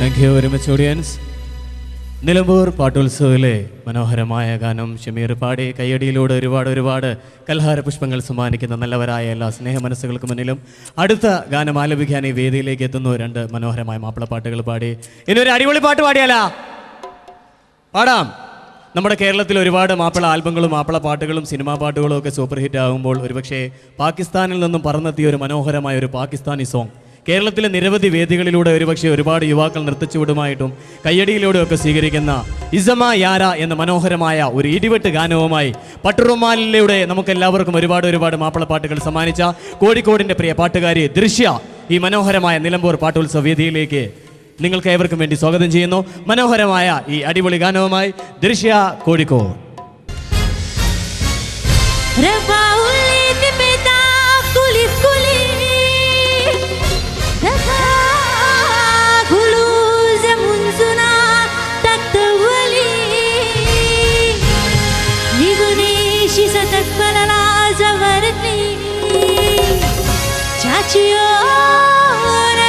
Thank you very much, audience. Nilambur പാട്ടുത്സവത്തിലെ മനോഹരമായ ഗാനം ഷമീർ പാടി കയ്യടിയിലൂടെ ഒരുപാട് കൽഹാര പുഷ്പങ്ങൾ സമ്മാനിക്കുന്ന നല്ലവരായ എല്ലാ സ്നേഹ മനസ്സുകൾക്ക് മുന്നിലും അടുത്ത ഗാനം ആലപിക്കാൻ ഈ വേദിയിലേക്ക് എത്തുന്നു. രണ്ട് മനോഹരമായ മാപ്പിളപ്പാട്ടുകൾ പാടി ഇനി ഒരു അടിപൊളി പാട്ട് പാടിയാലാ പാടാം. നമ്മുടെ കേരളത്തിൽ ഒരുപാട് മാപ്പിള ആൽബങ്ങളും മാപ്പിള പാട്ടുകളും സിനിമാ പാട്ടുകളും ഒക്കെ സൂപ്പർ ഹിറ്റ് ആകുമ്പോൾ ഒരുപക്ഷെ പാകിസ്ഥാനിൽ നിന്നും പറന്നെത്തിയ ഒരു മനോഹരമായ ഒരു പാകിസ്ഥാനി സോങ് കേരളത്തിലെ നിരവധി വേദികളിലൂടെ ഒരുപക്ഷെ ഒരുപാട് യുവാക്കൾ നൃത്തച്ചുവടുമായിട്ടും കയ്യടിയിലൂടെയൊക്കെ സ്വീകരിക്കുന്ന ഇസമ യാര എന്ന മനോഹരമായ ഒരു ഇടിവെട്ട് ഗാനവുമായി പട്ടുറുമാലിലൂടെ നമുക്കെല്ലാവർക്കും ഒരുപാട് മാപ്പിളപ്പാട്ടുകൾ സമ്മാനിച്ച കോഴിക്കോടിൻ്റെ പ്രിയ പാട്ടുകാരി ദൃശ്യ ഈ മനോഹരമായ നിലമ്പൂർ പാട്ടുത്സവ വേദിയിലേക്ക് നിങ്ങൾക്ക് ഏവർക്കും വേണ്ടി സ്വാഗതം ചെയ്യുന്നു. മനോഹരമായ ഈ അടിപൊളി ഗാനവുമായി ദൃശ്യ കോഴിക്കോട്.